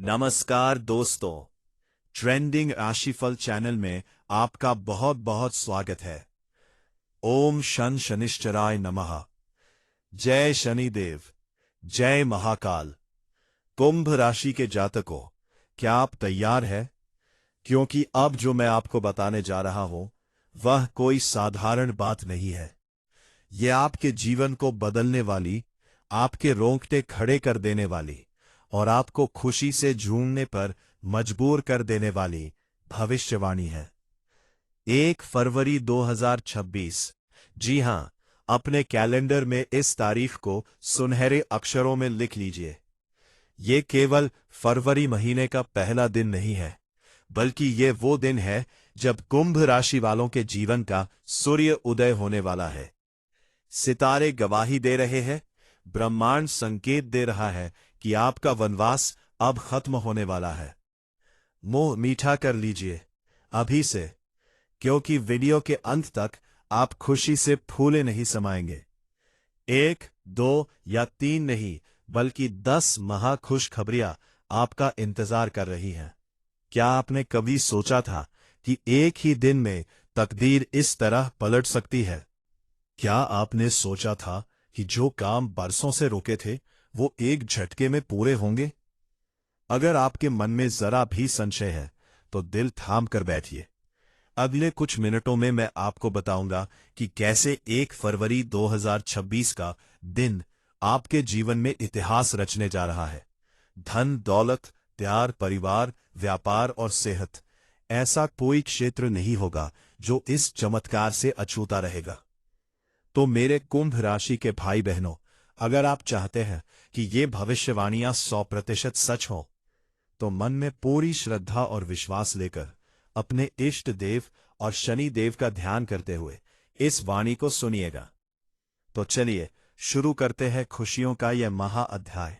नमस्कार दोस्तों, ट्रेंडिंग राशिफल चैनल में आपका बहुत बहुत स्वागत है। ओम शन शनिश्चराय नमः। जय शनिदेव, जय महाकाल। कुंभ राशि के जातकों, क्या आप तैयार हैं? क्योंकि अब जो मैं आपको बताने जा रहा हूं वह कोई साधारण बात नहीं है। यह आपके जीवन को बदलने वाली, आपके रोंगटे खड़े कर देने वाली और आपको खुशी से झूमने पर मजबूर कर देने वाली भविष्यवाणी है। 1 फरवरी 2026। जी हां, अपने कैलेंडर में इस तारीख को सुनहरे अक्षरों में लिख लीजिए। ये केवल फरवरी महीने का पहला दिन नहीं है, बल्कि ये वो दिन है जब कुंभ राशि वालों के जीवन का सूर्य उदय होने वाला है। सितारे गवाही दे रहे हैं, ब्रह्मांड संकेत दे रहा है कि आपका वनवास अब खत्म होने वाला है। मुंह मीठा कर लीजिए अभी से, क्योंकि वीडियो के अंत तक आप खुशी से फूले नहीं समाएंगे। 1, 2 या 3 नहीं, बल्कि 10 महाखुशखबरियां आपका इंतजार कर रही हैं। क्या आपने कभी सोचा था कि एक ही दिन में तकदीर इस तरह पलट सकती है? क्या आपने सोचा था कि जो काम बरसों से रुके थे वो एक झटके में पूरे होंगे? अगर आपके मन में जरा भी संशय है तो दिल थाम कर बैठिए। अगले कुछ मिनटों में मैं आपको बताऊंगा कि कैसे 1 फरवरी 2026 का दिन आपके जीवन में इतिहास रचने जा रहा है। धन, दौलत, प्यार, परिवार, व्यापार और सेहत, ऐसा कोई क्षेत्र नहीं होगा जो इस चमत्कार से अछूता रहेगा। तो मेरे कुंभ राशि के भाई बहनों, अगर आप चाहते हैं कि ये भविष्यवाणियां 100% सच हों, तो मन में पूरी श्रद्धा और विश्वास लेकर अपने इष्ट देव और शनि देव का ध्यान करते हुए इस वाणी को सुनिएगा। तो चलिए शुरू करते हैं खुशियों का यह महाअध्याय।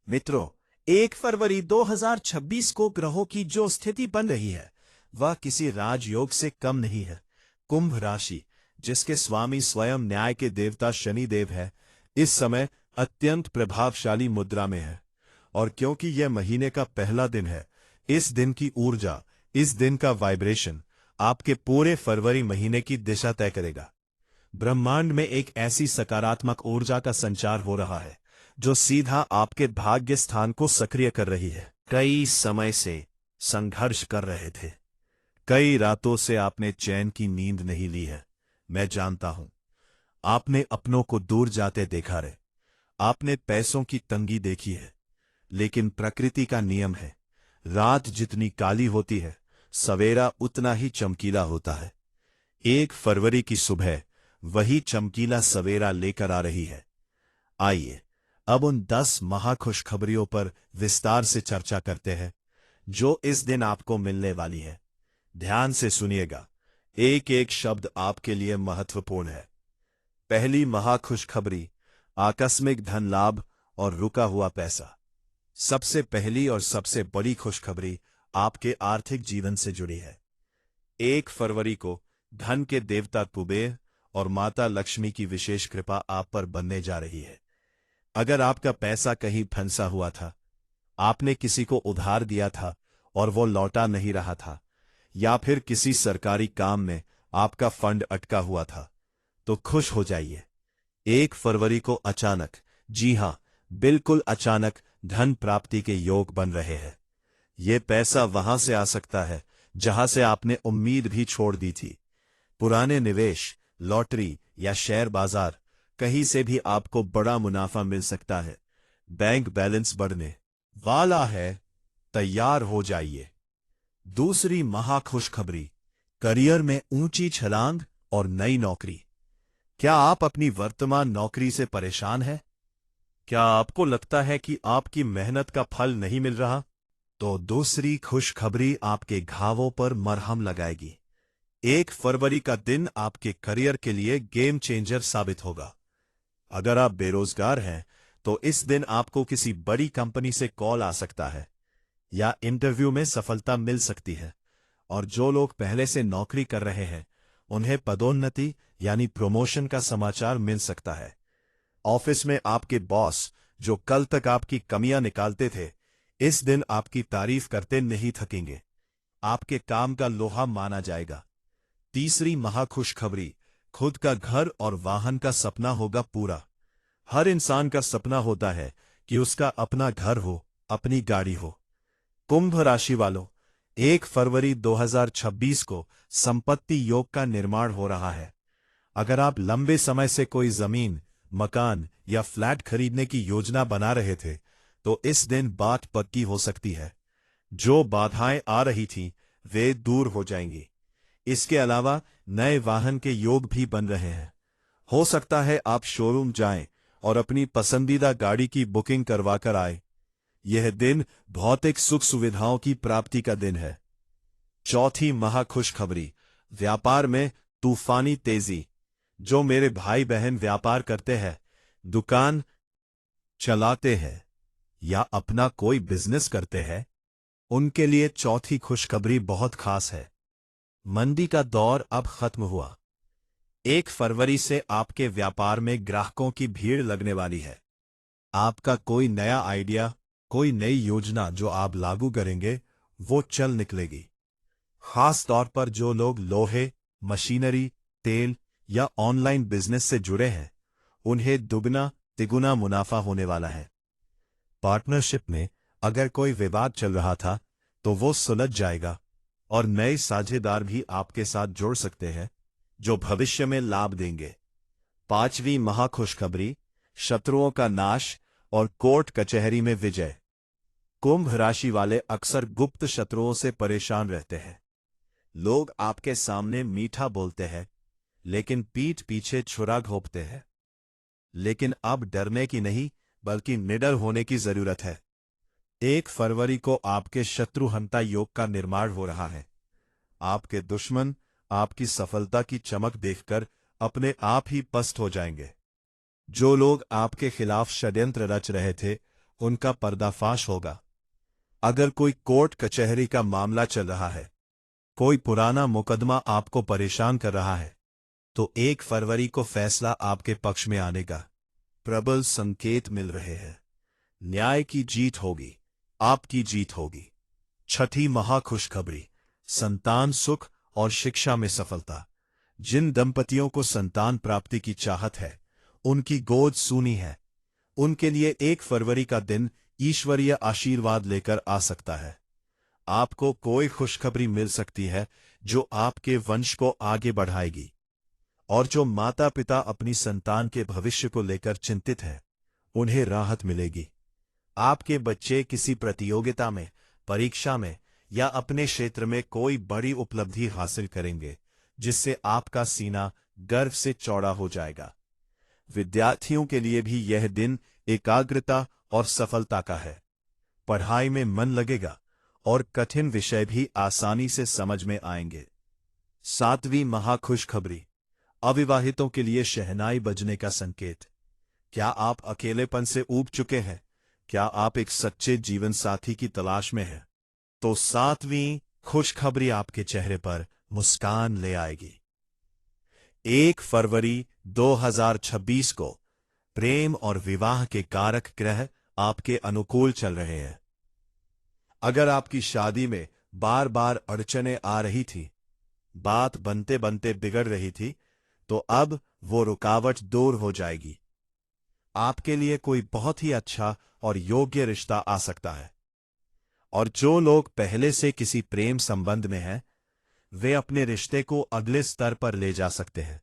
मित्रों, 1 फरवरी 2026 को ग्रहों की जो स्थिति बन रही है वह किसी राजयोग से कम नहीं है। कुंभ राशि, जिसके स्वामी स्वयं न्याय के देवता शनिदेव है, इस समय अत्यंत प्रभावशाली मुद्रा में है। और क्योंकि यह महीने का पहला दिन है, इस दिन की ऊर्जा, इस दिन का वाइब्रेशन आपके पूरे फरवरी महीने की दिशा तय करेगा। ब्रह्मांड में एक ऐसी सकारात्मक ऊर्जा का संचार हो रहा है जो सीधा आपके भाग्य स्थान को सक्रिय कर रही है। कई समय से संघर्ष कर रहे थे, कई रातों से आपने चैन की नींद नहीं ली है। मैं जानता हूं, आपने अपनों को दूर जाते देखा रे, आपने पैसों की तंगी देखी है, लेकिन प्रकृति का नियम है, रात जितनी काली होती है सवेरा उतना ही चमकीला होता है। 1 फरवरी की सुबह वही चमकीला सवेरा लेकर आ रही है। आइए अब उन 10 महाखुशखबरियों पर विस्तार से चर्चा करते हैं जो इस दिन आपको मिलने वाली है। ध्यान से सुनिएगा, एक एक शब्द आपके लिए महत्वपूर्ण है। पहली महाखुशखबरी, आकस्मिक धन लाभ और रुका हुआ पैसा। सबसे पहली और सबसे बड़ी खुशखबरी आपके आर्थिक जीवन से जुड़ी है। 1 फरवरी को धन के देवता कुबेर और माता लक्ष्मी की विशेष कृपा आप पर बनने जा रही है। अगर आपका पैसा कहीं फंसा हुआ था, आपने किसी को उधार दिया था और वो लौटा नहीं रहा था, या फिर किसी सरकारी काम में आपका फंड अटका हुआ था, तो खुश हो जाइए। 1 फरवरी को अचानक, जी हां, बिल्कुल अचानक धन प्राप्ति के योग बन रहे हैं। ये पैसा वहां से आ सकता है जहां से आपने उम्मीद भी छोड़ दी थी। पुराने निवेश, लॉटरी या शेयर बाजार, कहीं से भी आपको बड़ा मुनाफा मिल सकता है। बैंक बैलेंस बढ़ने वाला है, तैयार हो जाइए। दूसरी महाखुशखबरी, करियर में ऊंची छलांग और नई नौकरी। क्या आप अपनी वर्तमान नौकरी से परेशान हैं? क्या आपको लगता है कि आपकी मेहनत का फल नहीं मिल रहा? तो दूसरी खुशखबरी आपके घावों पर मरहम लगाएगी। 1 फरवरी का दिन आपके करियर के लिए गेम चेंजर साबित होगा। अगर आप बेरोजगार हैं तो इस दिन आपको किसी बड़ी कंपनी से कॉल आ सकता है या इंटरव्यू में सफलता मिल सकती है। और जो लोग पहले से नौकरी कर रहे हैं उन्हें पदोन्नति यानी प्रमोशन का समाचार मिल सकता है। ऑफिस में आपके बॉस, जो कल तक आपकी कमियां निकालते थे, इस दिन आपकी तारीफ करते नहीं थकेंगे, आपके काम का लोहा माना जाएगा। तीसरी महाखुशखबरी, खुद का घर और वाहन का सपना होगा पूरा। हर इंसान का सपना होता है कि उसका अपना घर हो, अपनी गाड़ी हो। कुंभ राशि वालों, 1 फरवरी 2026 को संपत्ति योग का निर्माण हो रहा है। अगर आप लंबे समय से कोई जमीन, मकान या फ्लैट खरीदने की योजना बना रहे थे, तो इस दिन बात पक्की हो सकती है। जो बाधाएं आ रही थीं, वे दूर हो जाएंगी। इसके अलावा नए वाहन के योग भी बन रहे हैं। हो सकता है आप शोरूम जाएं और अपनी पसंदीदा गाड़ी की बुकिंग करवाकर आए। यह दिन भौतिक सुख सुविधाओं की प्राप्ति का दिन है। चौथी महाखुशखबरी, व्यापार में तूफानी तेजी। जो मेरे भाई बहन व्यापार करते हैं, दुकान चलाते हैं या अपना कोई बिजनेस करते हैं, उनके लिए चौथी खुशखबरी बहुत खास है। मंदी का दौर अब खत्म हुआ। 1 फरवरी से आपके व्यापार में ग्राहकों की भीड़ लगने वाली है। आपका कोई नया आइडिया, कोई नई योजना जो आप लागू करेंगे, वो चल निकलेगी। खास तौर पर जो लोग लोहे, मशीनरी, तेल या ऑनलाइन बिजनेस से जुड़े हैं, उन्हें दुगना तिगुना मुनाफा होने वाला है। पार्टनरशिप में अगर कोई विवाद चल रहा था, तो वो सुलझ जाएगा और नए साझेदार भी आपके साथ जुड़ सकते हैं, जो भविष्य में लाभ देंगे। पांचवी महाखुशखबरी, शत्रुओं का नाश और कोर्ट कचहरी में विजय। कुंभ राशि वाले अक्सर गुप्त शत्रुओं से परेशान रहते हैं। लोग आपके सामने मीठा बोलते हैं, लेकिन पीठ पीछे छुरा घोंपते हैं। लेकिन अब डरने की नहीं, बल्कि निडर होने की जरूरत है। 1 फरवरी को आपके शत्रुहंता योग का निर्माण हो रहा है। आपके दुश्मन आपकी सफलता की चमक देखकर अपने आप ही पस्त हो जाएंगे। जो लोग आपके खिलाफ षड्यंत्र रच रहे थे, उनका पर्दाफाश होगा। अगर कोई कोर्ट कचहरी का मामला चल रहा है, कोई पुराना मुकदमा आपको परेशान कर रहा है, तो 1 फरवरी को फैसला आपके पक्ष में आने का प्रबल संकेत मिल रहे हैं। न्याय की जीत होगी, आपकी जीत होगी। छठी महाखुशखबरी, संतान सुख और शिक्षा में सफलता। जिन दंपतियों को संतान प्राप्ति की चाहत है, उनकी गोद सूनी है। उनके लिए 1 फरवरी का दिन ईश्वरीय आशीर्वाद लेकर आ सकता है। आपको कोई खुशखबरी मिल सकती है जो आपके वंश को आगे बढ़ाएगी। और जो माता पिता अपनी संतान के भविष्य को लेकर चिंतित हैं, उन्हें राहत मिलेगी। आपके बच्चे किसी प्रतियोगिता में, परीक्षा में या अपने क्षेत्र में कोई बड़ी उपलब्धि हासिल करेंगे, जिससे आपका सीना गर्व से चौड़ा हो जाएगा। विद्यार्थियों के लिए भी यह दिन एकाग्रता और सफलता का है। पढ़ाई में मन लगेगा और कठिन विषय भी आसानी से समझ में आएंगे। 7वीं महाखुशखबरी, अविवाहितों के लिए शहनाई बजने का संकेत। क्या आप अकेलेपन से ऊब चुके हैं? क्या आप एक सच्चे जीवन साथी की तलाश में हैं? तो 7वीं खुशखबरी आपके चेहरे पर मुस्कान ले आएगी। 1 फरवरी 2026 को प्रेम और विवाह के कारक ग्रह आपके अनुकूल चल रहे हैं। अगर आपकी शादी में बार बार अड़चनें आ रही थी, बात बनते बनते बिगड़ रही थी, तो अब वो रुकावट दूर हो जाएगी। आपके लिए कोई बहुत ही अच्छा और योग्य रिश्ता आ सकता है। और जो लोग पहले से किसी प्रेम संबंध में हैं, वे अपने रिश्ते को अगले स्तर पर ले जा सकते हैं।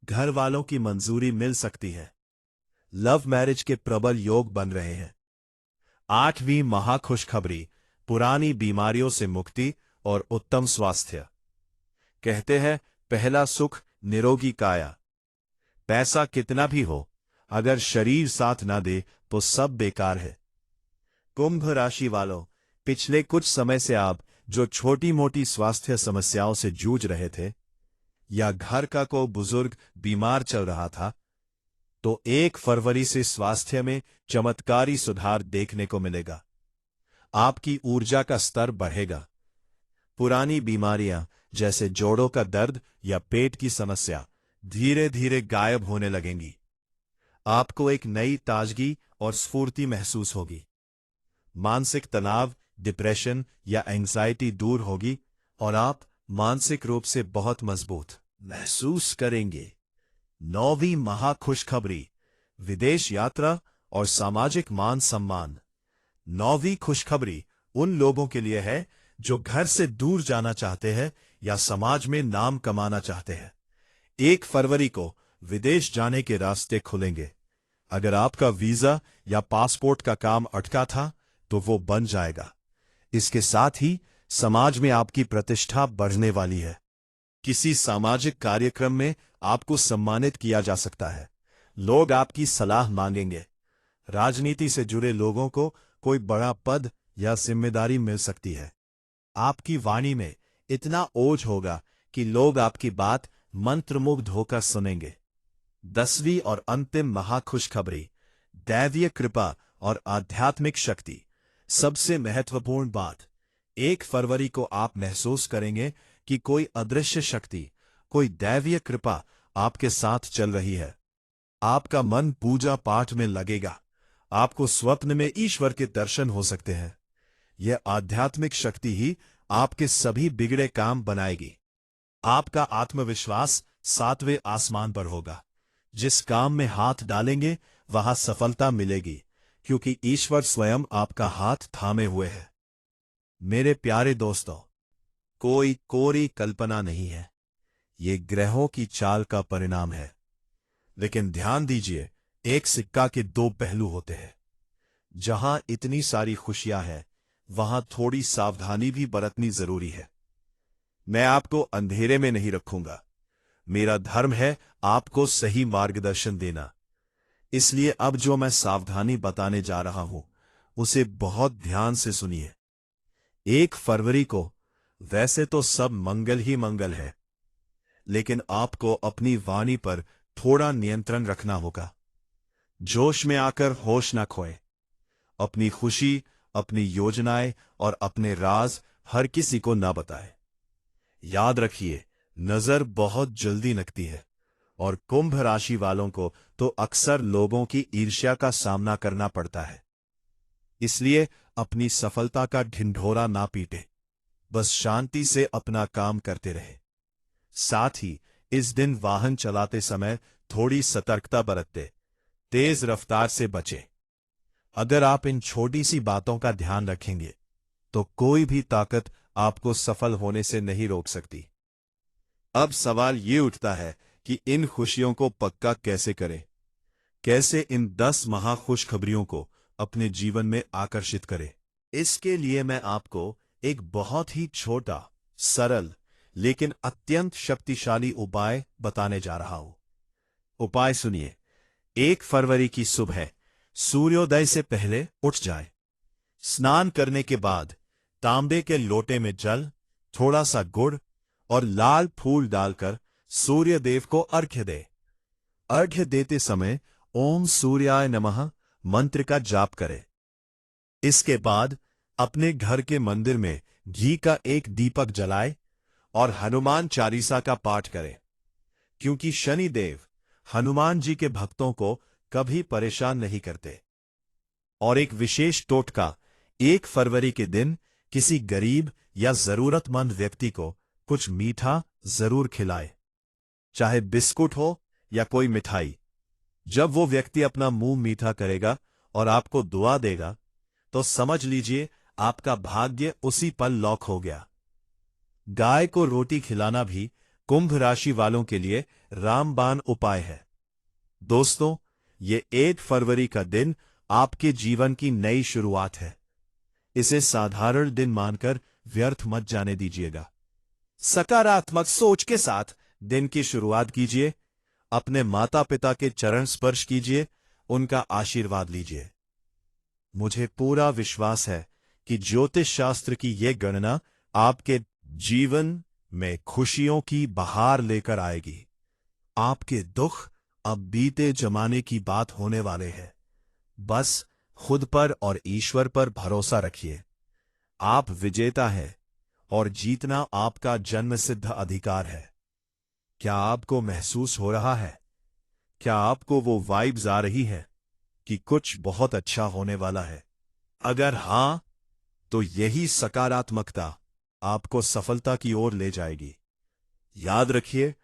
घर वालों की मंजूरी मिल सकती है। लव मैरिज के प्रबल योग बन रहे हैं। 8वीं महाखुशखबरी, पुरानी बीमारियों से मुक्ति और उत्तम स्वास्थ्य। कहते हैं, पहला सुख निरोगी काया। पैसा कितना भी हो, अगर शरीर साथ ना दे तो सब बेकार है। कुंभ राशि वालों, पिछले कुछ समय से आप जो छोटी मोटी स्वास्थ्य समस्याओं से जूझ रहे थे, या घर का कोई बुजुर्ग बीमार चल रहा था, तो 1 फरवरी से स्वास्थ्य में चमत्कारी सुधार देखने को मिलेगा। आपकी ऊर्जा का स्तर बढ़ेगा। पुरानी बीमारियां जैसे जोड़ों का दर्द या पेट की समस्या धीरे धीरे गायब होने लगेंगी। आपको एक नई ताजगी और स्फूर्ति महसूस होगी। मानसिक तनाव, डिप्रेशन या एंजाइटी दूर होगी और आप मानसिक रूप से बहुत मजबूत महसूस करेंगे। 9वीं महाखुशखबरी, विदेश यात्रा और सामाजिक मान सम्मान। 9वीं खुशखबरी उन लोगों के लिए है जो घर से दूर जाना चाहते हैं या समाज में नाम कमाना चाहते हैं। 1 फरवरी को विदेश जाने के रास्ते खुलेंगे। अगर आपका वीजा या पासपोर्ट का काम अटका था तो वो बन जाएगा। इसके साथ ही समाज में आपकी प्रतिष्ठा बढ़ने वाली है। किसी सामाजिक कार्यक्रम में आपको सम्मानित किया जा सकता है। लोग आपकी सलाह मांगेंगे। राजनीति से जुड़े लोगों को कोई बड़ा पद या जिम्मेदारी मिल सकती है। आपकी वाणी में इतना ओज होगा कि लोग आपकी बात मंत्रमुग्ध होकर सुनेंगे। 10वीं और अंतिम महाखुशखबरी, दैवीय कृपा और आध्यात्मिक शक्ति। सबसे महत्वपूर्ण बात, 1 फरवरी को आप महसूस करेंगे कि कोई अदृश्य शक्ति, कोई दैवीय कृपा आपके साथ चल रही है। आपका मन पूजा पाठ में लगेगा। आपको स्वप्न में ईश्वर के दर्शन हो सकते हैं। यह आध्यात्मिक शक्ति ही आपके सभी बिगड़े काम बनाएगी। आपका आत्मविश्वास 7वें आसमान पर होगा। जिस काम में हाथ डालेंगे वहां सफलता मिलेगी, क्योंकि ईश्वर स्वयं आपका हाथ थामे हुए है। मेरे प्यारे दोस्तों, कोई कोरी कल्पना नहीं है, ये ग्रहों की चाल का परिणाम है। लेकिन ध्यान दीजिए, एक सिक्का के 2 पहलू होते हैं। जहां इतनी सारी खुशियां हैं, वहां थोड़ी सावधानी भी बरतनी जरूरी है। मैं आपको अंधेरे में नहीं रखूंगा। मेरा धर्म है आपको सही मार्गदर्शन देना। इसलिए अब जो मैं सावधानी बताने जा रहा हूं, उसे बहुत ध्यान से सुनिए। 1 फरवरी को वैसे तो सब मंगल ही मंगल है, लेकिन आपको अपनी वाणी पर थोड़ा नियंत्रण रखना होगा। जोश में आकर होश न खोए। अपनी खुशी, अपनी योजनाएं और अपने राज हर किसी को न बताए। याद रखिए, नजर बहुत जल्दी लगती है और कुंभ राशि वालों को तो अक्सर लोगों की ईर्ष्या का सामना करना पड़ता है। इसलिए अपनी सफलता का ढिंढोरा ना पीटे, बस शांति से अपना काम करते रहे। साथ ही इस दिन वाहन चलाते समय थोड़ी सतर्कता बरतते, तेज रफ्तार से बचें। अगर आप इन छोटी सी बातों का ध्यान रखेंगे तो कोई भी ताकत आपको सफल होने से नहीं रोक सकती। अब सवाल ये उठता है कि इन खुशियों को पक्का कैसे करें? कैसे इन 10 महाखुशखबरियों को अपने जीवन में आकर्षित करें? इसके लिए मैं आपको एक बहुत ही छोटा, सरल लेकिन अत्यंत शक्तिशाली उपाय बताने जा रहा हूं। उपाय सुनिए। 1 फरवरी की सुबह सूर्योदय से पहले उठ जाए। स्नान करने के बाद तांबे के लोटे में जल, थोड़ा सा गुड़ और लाल फूल डालकर सूर्य देव को अर्घ्य दे। अर्घ्य देते समय ओम सूर्याय नमः मंत्र का जाप करें। इसके बाद अपने घर के मंदिर में घी का एक दीपक जलाए और हनुमान चालीसा का पाठ करें, क्योंकि शनि देव हनुमान जी के भक्तों को कभी परेशान नहीं करते। और एक विशेष टोटका, 1 फरवरी के दिन किसी गरीब या जरूरतमंद व्यक्ति को कुछ मीठा जरूर खिलाए, चाहे बिस्कुट हो या कोई मिठाई। जब वो व्यक्ति अपना मुंह मीठा करेगा और आपको दुआ देगा, तो समझ लीजिए आपका भाग्य उसी पल लॉक हो गया। गाय को रोटी खिलाना भी कुंभ राशि वालों के लिए रामबाण उपाय है। दोस्तों, ये 1 फरवरी का दिन आपके जीवन की नई शुरुआत है। इसे साधारण दिन मानकर व्यर्थ मत जाने दीजिएगा। सकारात्मक सोच के साथ दिन की शुरुआत कीजिए। अपने माता पिता के चरण स्पर्श कीजिए, उनका आशीर्वाद लीजिए। मुझे पूरा विश्वास है कि ज्योतिष शास्त्र की यह गणना आपके जीवन में खुशियों की बहार लेकर आएगी। आपके दुख अब बीते जमाने की बात होने वाले हैं। बस खुद पर और ईश्वर पर भरोसा रखिए। आप विजेता हैं और जीतना आपका जन्मसिद्ध अधिकार है। क्या आपको महसूस हो रहा है? क्या आपको वो वाइब्स आ रही है कि कुछ बहुत अच्छा होने वाला है? अगर हां, तो यही सकारात्मकता आपको सफलता की ओर ले जाएगी। याद रखिए,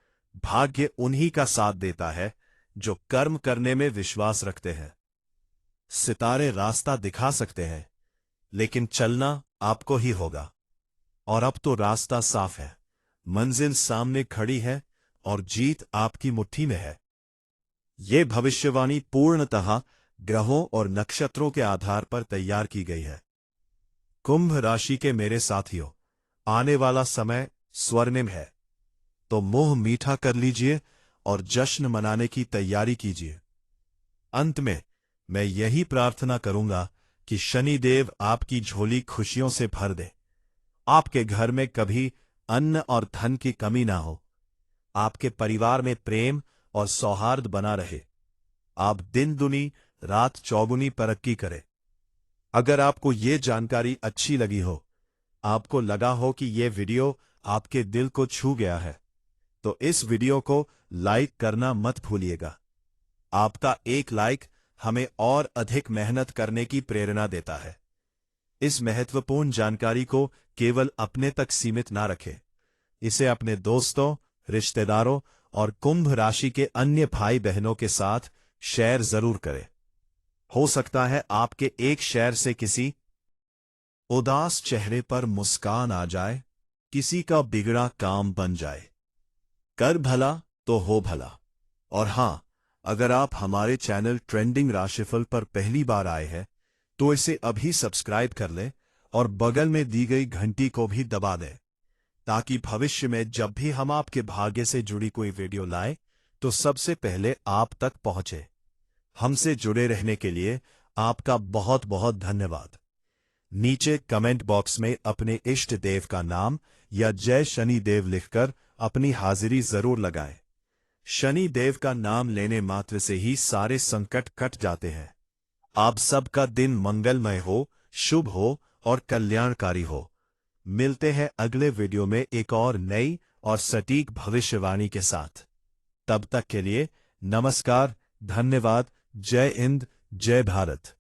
भाग्य उन्हीं का साथ देता है जो कर्म करने में विश्वास रखते हैं। सितारे रास्ता दिखा सकते हैं, लेकिन चलना आपको ही होगा। और अब तो रास्ता साफ है, मंजिल सामने खड़ी है और जीत आपकी मुट्ठी में है। ये भविष्यवाणी पूर्णतः ग्रहों और नक्षत्रों के आधार पर तैयार की गई है। कुंभ राशि के मेरे साथियों, आने वाला समय स्वर्णिम है, तो मुंह मीठा कर लीजिए और जश्न मनाने की तैयारी कीजिए। अंत में मैं यही प्रार्थना करूंगा कि शनिदेव आपकी झोली खुशियों से भर दे। आपके घर में कभी अन्न और धन की कमी ना हो। आपके परिवार में प्रेम और सौहार्द बना रहे। आप दिन दुनी रात चौगुनी तरक्की करें। अगर आपको ये जानकारी अच्छी लगी हो, आपको लगा हो कि ये वीडियो आपके दिल को छू गया है, तो इस वीडियो को लाइक करना मत भूलिएगा। आपका एक लाइक हमें और अधिक मेहनत करने की प्रेरणा देता है। इस महत्वपूर्ण जानकारी को केवल अपने तक सीमित ना रखें। इसे अपने दोस्तों, रिश्तेदारों और कुंभ राशि के अन्य भाई बहनों के साथ शेयर जरूर करें। हो सकता है आपके एक शेयर से किसी उदास चेहरे पर मुस्कान आ जाए, किसी का बिगड़ा काम बन जाए। कर भला तो हो भला। और हां, अगर आप हमारे चैनल ट्रेंडिंग राशिफल पर पहली बार आए हैं, तो इसे अभी सब्सक्राइब कर लें और बगल में दी गई घंटी को भी दबा दें, ताकि भविष्य में जब भी हम आपके भाग्य से जुड़ी कोई वीडियो लाएं, तो सबसे पहले आप तक पहुंचे। हमसे जुड़े रहने के लिए आपका बहुत बहुत धन्यवाद। नीचे कमेंट बॉक्स में अपने इष्ट देव का नाम या जय शनि देव लिखकर अपनी हाजिरी जरूर लगाएं। शनि देव का नाम लेने मात्र से ही सारे संकट कट जाते हैं। आप सबका दिन मंगलमय हो, शुभ हो और कल्याणकारी हो। मिलते हैं अगले वीडियो में एक और नई और सटीक भविष्यवाणी के साथ। तब तक के लिए नमस्कार, धन्यवाद, जय हिंद, जय भारत।